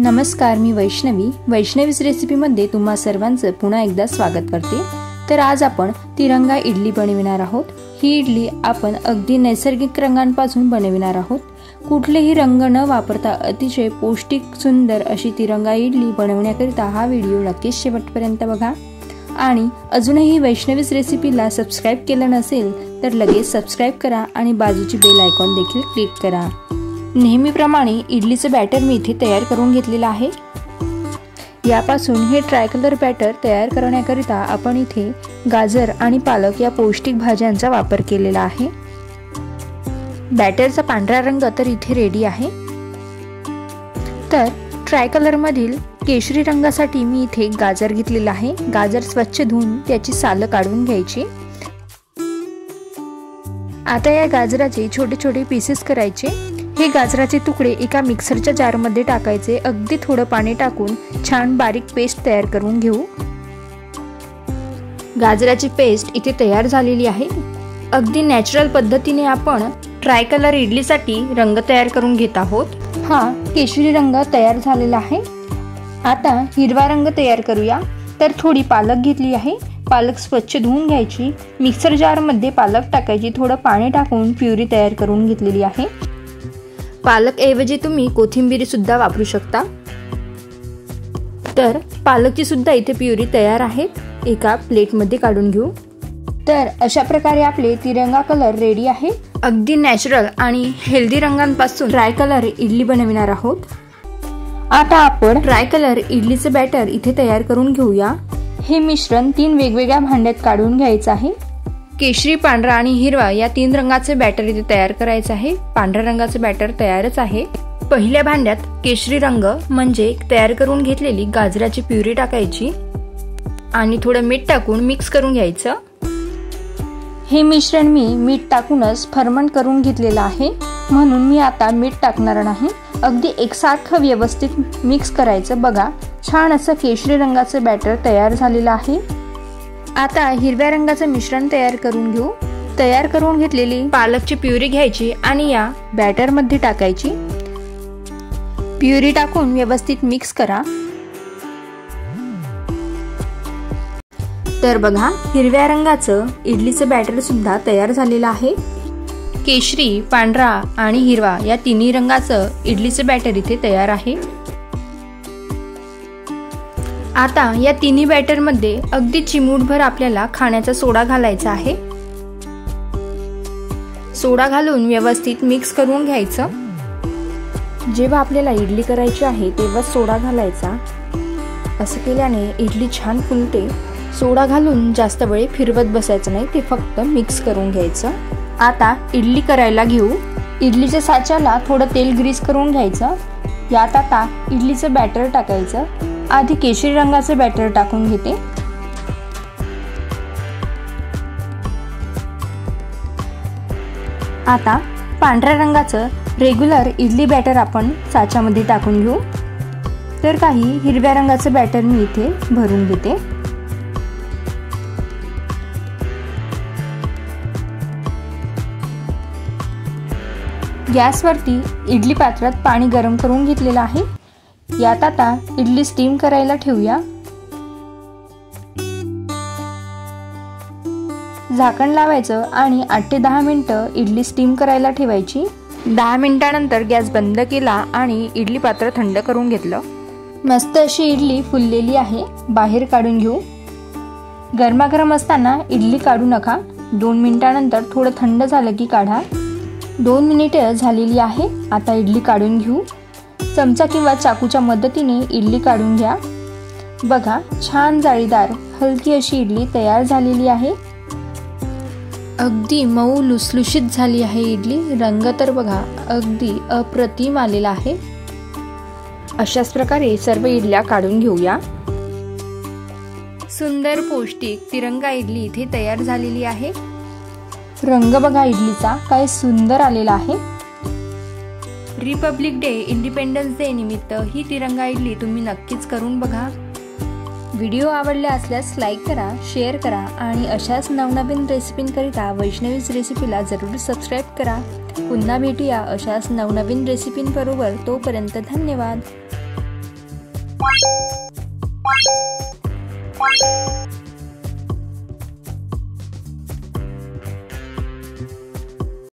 नमस्कार, मी वैष्णवीच रेसिपीमध्ये तुम्हा सर्वांचं पुन्हा एकदा स्वागत करते। तर आज आपण तिरंगा इडली बनविणार आहोत। ही इडली आपण अगदी नैसर्गिक रंगांपासून बनविणार आहोत। कुठलेही रंग न वापरता अतिशय पौष्टिक सुंदर अशी तिरंगा इडली बनवण्याकरिता हा व्हिडिओ नक्कीच शेवटपर्यंत बघा। आणि अजूनही वैष्णवीच रेसिपीला सबस्क्राइब केलं नसेल तर लगेच सबस्क्राइब करा आणि बाजूची बेल आयकॉन देखील क्लिक करा। नेहमीप्रमाणे इडलीचं बॅटर मी इथे तयार करून घेतलेलं आहे। यापासून हे ट्रायकलर बॅटर तयार करण्याकरिता आपण इथे गाजर आणि पालक या पौष्टिक भाज्यांचा वापर केलेला आहे। बॅटरचा पांढरा रंग तर इथे रेडी आहे। तर ट्रायकलर मधील केशरी रंगासाठी मी इथे गाजर घेतलेला आहे। गाजर स्वच्छ धुवून त्याची सालं काढून घ्यायची। आता या गाजराचे छोटे छोटे पीसेस करायचे। हे गाजराचे तुकडे एका मिक्सरच्या जार मध्ये टाकायचे। अगदी थोडं पाणी टाकून छान बारीक पेस्ट तयार करून घेऊ। गाजराची पेस्ट इथे तयार झालेली आहे। अगदी नॅचरल पद्धतीने आपण ट्रायकलर इडलीसाठी रंग तयार करून घेत आहोत। हा केशरी रंग तयार झालेला आहे। आता हिरवा रंग तयार करूया। तर थोडी पालक घेतली आहे। पालक स्वच्छ धुवून घ्यायची। मिक्सर जार मध्ये पालक टाकायची। थोडं पाणी टाकून प्युरी तयार करून घेतलेली आहे। पालक ऐवजी तुम्ही कोथिंबीर सुद्धा वापरू शकता। तर पालकची सुद्धा इथे प्युरी तयार आहे। एका प्लेट मध्ये काढून घेऊ। तर अशा प्रकारे आपले तिरंगा कलर रेडी आहे। अगदी नॅचरल आणि हेल्दी रंगांपासून ट्रायकलर इडली बनविणार आहोत। आता आपण ट्रायकलर इडलीचे बॅटर इथे तयार करून घेऊया। हे मिश्रण 3 वेगवेगळ्या भांड्यात काढून घ्यायचं आहे। केशरी, पांढरा आणि हिरवा या 3 रंगाचे बॅटर इथे तयार करायचे आहे। पांढऱ्या रंगाचे बॅटर तयारच आहे। पहिल्या भांड्यात केशरी रंग म्हणजे तयार करून घेतलेली गाजराची प्युरी टाकायची आणि थोडं मीठ टाकून मिक्स करून घ्यायचं। हे मिश्रण मी मीठ टाकूनच फर्मंट करून घेतलेलं आहे, म्हणून मी आता मीठ टाकणार नाही। अगदी एकसारखं व्यवस्थित मिक्स करायचं। बघा, छान असं केशरी रंगाचं बॅटर तयार झालेलं आहे। आता हिरव्या रंगाचं मिश्रण तयार करून घेऊ। तयार करून घेतलेली पालकची प्युरी घ्यायची आणि या बॅटर मध्ये टाकायची। प्युरी टाकून व्यवस्थित मिक्स करा। तर बघा, हिरव्या रंगाचं इडलीचं बॅटर सुद्धा तयार झालेलं आहे। केशरी, पांढरा आणि हिरवा या तिन्ही रंगाचं इडलीचं बॅटर इथे तयार आहे। आता या तिन्ही बॅटर मध्ये अगदी चिमूटभर आपल्याला खाण्याचा सोडा घालायचा आहे। सोडा घालून व्यवस्थित मिक्स करून घ्यायचं। जेव्हा आपल्याला इडली करायची आहे तेव्हा सोडा घालायचा। असं केल्याने इडली छान फुलते। सोडा घालून जास्त वेळ फिरवत बसायचं नाही, ते फक्त मिक्स करून घ्यायचं। आता इडली करायला घेऊ। इडलीच्या साच्याला थोडं तेल ग्रीस करून घ्यायचं। यात आता इडलीचं बॅटर टाकायचं। आधी केशरी रंगाचं बॅटर टाकून घेते। आता पांढऱ्या रंगाचं रेग्युलर इडली बॅटर आपण साच्यामध्ये टाकून घेऊ। तर काही हिरव्या रंगाचं बॅटर मी इथे भरून घेते। गॅसवरती इडली पात्रात पाणी गरम करून घेतलेलं आहे। यात आता इडली स्टीम करायला ठेवूया। झाकण लावायचं आणि 8 ते 10 मिनिटं इडली स्टीम करायला ठेवायची। 10 मिनिटांनंतर गॅस बंद केला आणि इडली पात्र थंड करून घेतलं। मस्त अशी इडली फुललेली आहे। बाहेर काढून घेऊ। गरमागरम असताना इडली काढू नका। 2 मिनिटांनंतर थोडं थंड झालं की काढा। 2 मिनिटे झालेली आहे। आता इडली काढून घेऊ। चमचा किंवा चाकूच्या मदतीने इडली काढून घ्या। बघा, छान जाळीदार हलकी अशी इडली तयार झालेली आहे। अगदी मऊ लुसलुशीत झाली आहे इडली। रंग तर बघा, अगदी अप्रतिम आलेला आहे। अशाच प्रकारे सर्व इडल्या काढून घेऊया। सुंदर पौष्टिक तिरंगा इडली इथे तयार झालेली आहे। रंग बघा इडलीचा काय सुंदर आलेला आहे। रिपब्लिक डे, इंडिपेंडन्स डे निमित्त ही तिरंगा इडली तुम्ही नक्कीच करून बघा। व्हिडिओ आवडला असल्यास लाईक करा, शेअर करा आणि अशाच नवनवीन रेसिपींकरिता वैष्णवीच रेसिपीला जरूर सबस्क्राईब करा। पुन्हा भेटूया अशाच नवनवीन रेसिपींबरोबर। तोपर्यंत धन्यवाद। आहे।